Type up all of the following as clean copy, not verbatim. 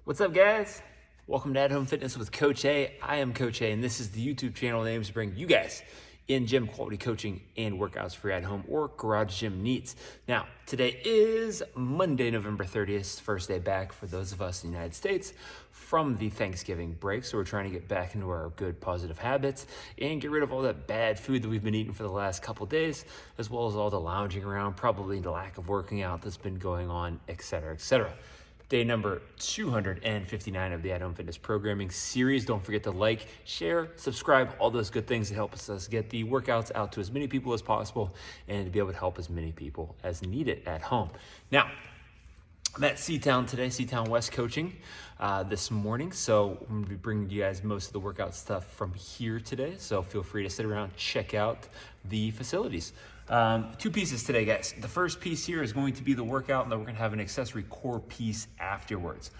What's up, guys? Welcome to At Home Fitness with Coach A. I am Coach A, and this is the YouTube channel that aims to bring you guys in-gym quality coaching and workouts for your at-home or garage gym needs. Now, today is Monday, November 30th, first day back for those of us in the United States from the Thanksgiving break. So we're trying to get back into our good positive habits and get rid of all that bad food that we've been eating for the last couple days, as well as all the lounging around, probably the lack of working out that's been going on, etc., etc. Day number 259 of the At Home Fitness Programming Series. Don't forget to like, share, subscribe, all those good things that help us get the workouts out to as many people as possible and to be able to help as many people as need it at home. Now, I'm at C-Town today, C-Town West coaching this morning. So I'm gonna be bringing you guys most of the workout stuff from here today. So feel free to sit around, check out the facilities. Two pieces today, guys. The first piece here is going to be the workout, and then we're gonna have an accessory core piece afterwards.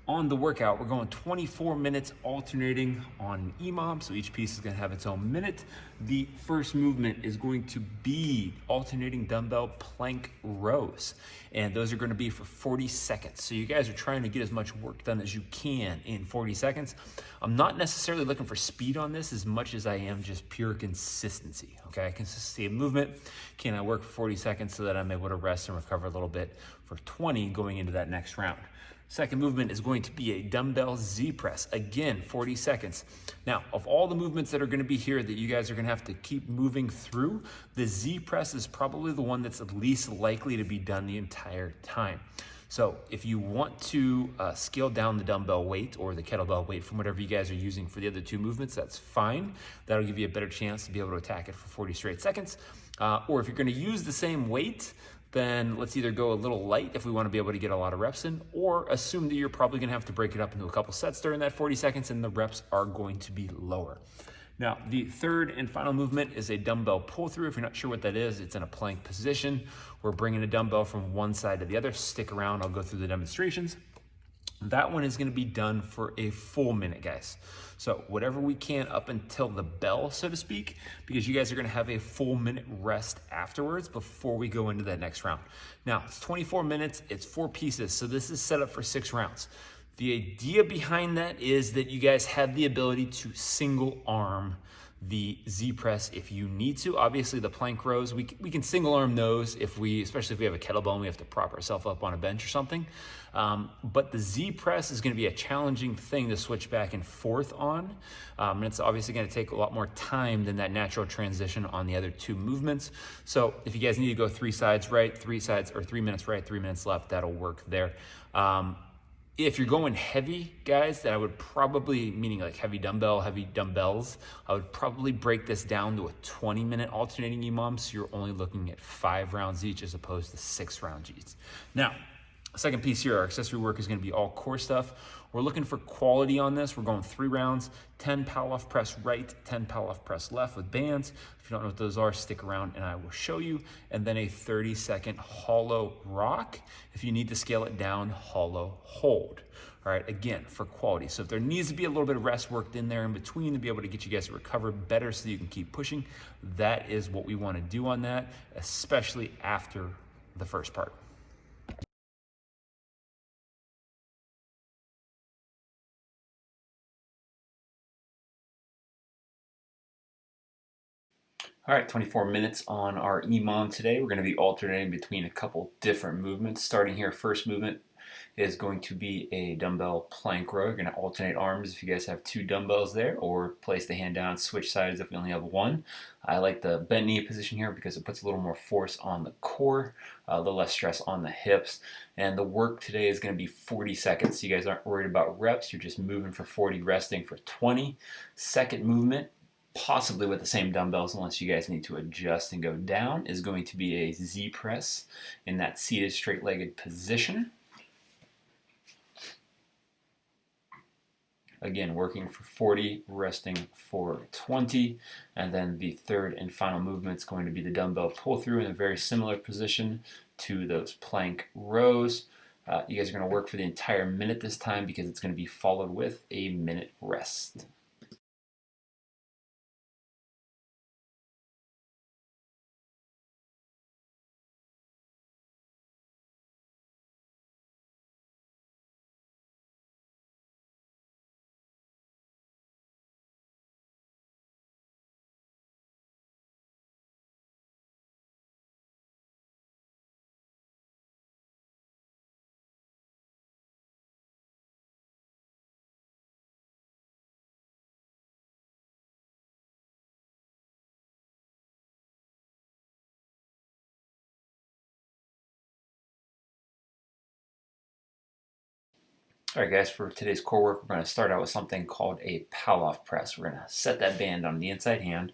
On the workout, we're going 24 minutes alternating on EMOM, so each piece is gonna have its own minute. The first movement is going to be alternating dumbbell plank rows, and those are gonna be for 40 seconds. So you guys are trying to get as much work done as you can in 40 seconds. I'm not necessarily looking for speed on this as much as I am just pure consistency, okay? Consistency of movement. Can I work for 40 seconds so that I'm able to rest and recover a little bit for 20 going into that next round? Second movement is going to be a dumbbell Z press. Again, 40 seconds. Now, of all the movements that are gonna be here that you guys are gonna have to keep moving through, the Z press is probably the one that's least likely to be done the entire time. So if you want to scale down the dumbbell weight or the kettlebell weight from whatever you guys are using for the other two movements, that's fine. That'll give you a better chance to be able to attack it for 40 straight seconds. Or if you're gonna use the same weight, then let's either go a little light if we want to be able to get a lot of reps in, or assume that you're probably going to have to break it up into a couple sets during that 40 seconds and the reps are going to be lower. Now, the third and final movement is a dumbbell pull through. If you're not sure what that is, it's in a plank position. We're bringing a dumbbell from one side to the other. Stick around, I'll go through the demonstrations. That one is going to be done for a full minute, guys. So whatever we can up until the bell, so to speak, because you guys are going to have a full minute rest afterwards before we go into that next round. Now, it's 24 minutes, it's 4 pieces, so this is set up for 6 rounds. The idea behind that is that you guys have the ability to single arm the Z press if you need to. Obviously the plank rows, we can single arm those especially if we have a kettlebell and we have to prop ourselves up on a bench or something. But the Z press is gonna be a challenging thing to switch back and forth on. And it's obviously gonna take a lot more time than that natural transition on the other two movements. So if you guys need to go 3 sides right, 3 sides, or 3 minutes right, 3 minutes left, that'll work there. If you're going heavy, guys, then I would probably, meaning like heavy dumbbells, I would probably break this down to a 20-minute alternating EMOM, so you're only looking at 5 rounds each as opposed to 6 rounds each. Now, second piece here, our accessory work is gonna be all core stuff. We're looking for quality on this. We're going 3 rounds, 10 Pallof Press right, 10 Pallof Press left with bands. If you don't know what those are, stick around and I will show you. And then a 30-second hollow rock. If you need to scale it down, hollow hold. All right, again, for quality. So if there needs to be a little bit of rest worked in there in between to be able to get you guys to recover better so that you can keep pushing, that is what we wanna do on that, especially after the first part. All right, 24 minutes on our EMOM today. We're going to be alternating between a couple different movements. Starting here, first movement is going to be a dumbbell plank row. You're going to alternate arms if you guys have 2 dumbbells there, or place the hand down, switch sides if we only have 1. I like the bent knee position here because it puts a little more force on the core, a little less stress on the hips. And the work today is going to be 40 seconds. So you guys aren't worried about reps. You're just moving for 40, resting for 20. Second movement, possibly with the same dumbbells unless you guys need to adjust and go down, is going to be a Z press in that seated straight-legged position. Again, working for 40, resting for 20, and then the third and final movement is going to be the dumbbell pull-through in a very similar position to those plank rows. You guys are going to work for the entire minute this time because it's going to be followed with a minute rest. All right, guys, for today's core work, we're going to start out with something called a Pallof press. We're going to set that band on the inside hand,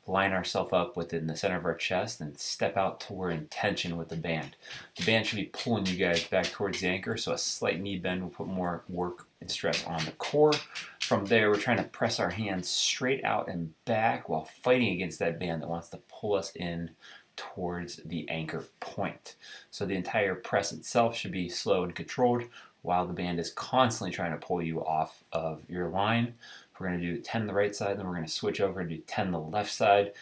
line ourselves up within the center of our chest, and step out till we're in tension with the band. The band should be pulling you guys back towards the anchor, so a slight knee bend will put more work and stress on the core. From there, we're trying to press our hands straight out and back while fighting against that band that wants to pull us in towards the anchor point. So the entire press itself should be slow and controlled while the band is constantly trying to pull you off of your line. We're going to do 10 on the right side, then we're going to switch over and do 10 on the left side.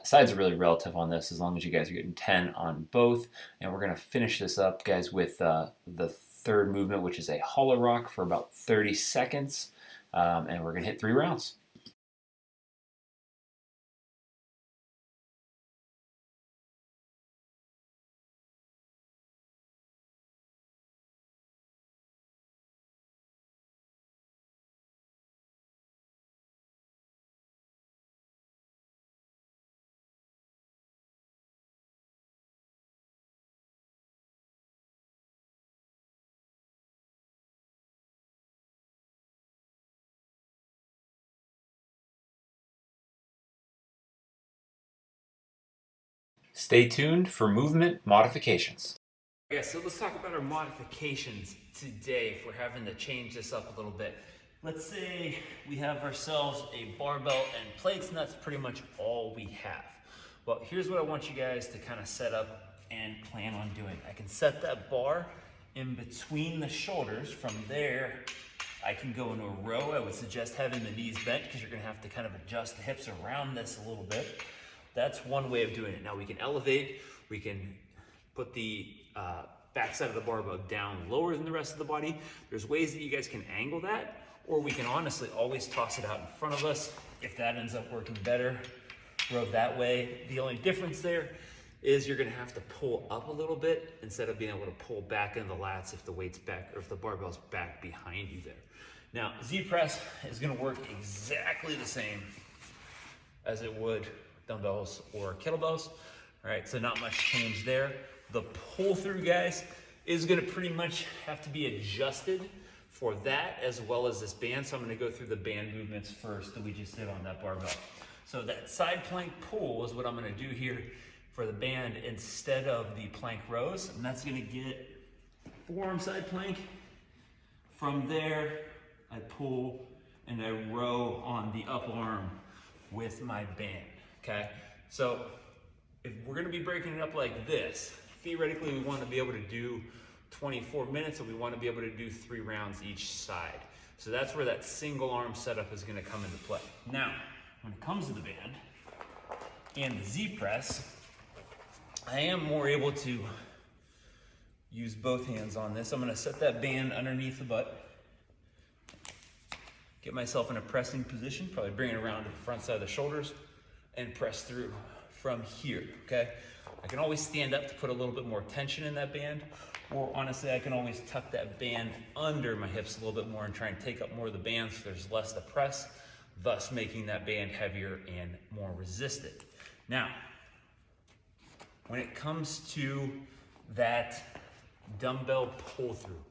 Sides are really relative on this as long as you guys are getting 10 on both. And we're going to finish this up, guys, with the third movement, which is a hollow rock for about 30 seconds. And we're going to hit 3 rounds. Stay tuned for movement modifications. Okay, so let's talk about our modifications today if we're having to change this up a little bit. Let's say we have ourselves a barbell and plates, and that's pretty much all we have. Well, here's what I want you guys to kind of set up and plan on doing. I can set that bar in between the shoulders. From there, I can go into a row. I would suggest having the knees bent because you're gonna have to kind of adjust the hips around this a little bit. That's one way of doing it. Now we can elevate, we can put the backside of the barbell down lower than the rest of the body. There's ways that you guys can angle that, or we can honestly always toss it out in front of us. If that ends up working better, row that way. The only difference there is you're gonna have to pull up a little bit instead of being able to pull back in the lats if the weight's back or if the barbell's back behind you there. Now, Z press is gonna work exactly the same as it would dumbbells or kettlebells. All right, so not much change there. The pull through, guys, is gonna pretty much have to be adjusted for that as well as this band. So I'm gonna go through the band movements first that we just did on that barbell. So that side plank pull is what I'm gonna do here for the band instead of the plank rows. And that's gonna get forearm side plank. From there, I pull and I row on the up arm with my band. Okay, so if we're gonna be breaking it up like this, theoretically we wanna be able to do 24 minutes and we wanna be able to do 3 rounds each side. So that's where that single arm setup is gonna come into play. Now, when it comes to the band and the Z press, I am more able to use both hands on this. I'm gonna set that band underneath the butt, get myself in a pressing position, probably bring it around to the front side of the shoulders, and press through from here, okay? I can always stand up to put a little bit more tension in that band, or honestly, I can always tuck that band under my hips a little bit more and try and take up more of the band so there's less to press, thus making that band heavier and more resistant. Now, when it comes to that dumbbell pull through,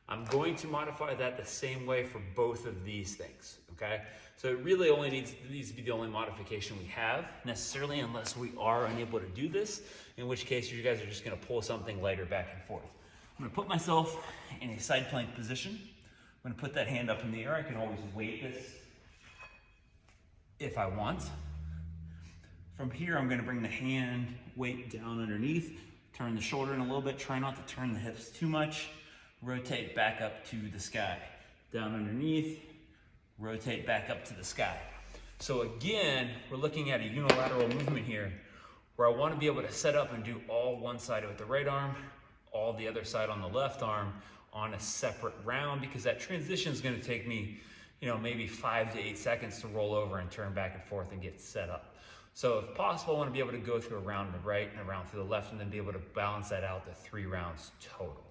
I'm going to modify that the same way for both of these things, okay? So it really only needs to be the only modification we have necessarily, unless we are unable to do this, in which case you guys are just gonna pull something lighter back and forth. I'm gonna put myself in a side plank position. I'm gonna put that hand up in the air. I can always weight this if I want. From here, I'm gonna bring the hand weight down underneath, turn the shoulder in a little bit, try not to turn the hips too much, rotate back up to the sky. Down underneath, rotate back up to the sky. So again, we're looking at a unilateral movement here where I want to be able to set up and do all one side with the right arm, all the other side on the left arm on a separate round, because that transition is going to take me, maybe 5 to 8 seconds to roll over and turn back and forth and get set up. So if possible, I want to be able to go through a round to the right and a round to the left and then be able to balance that out to 3 rounds total.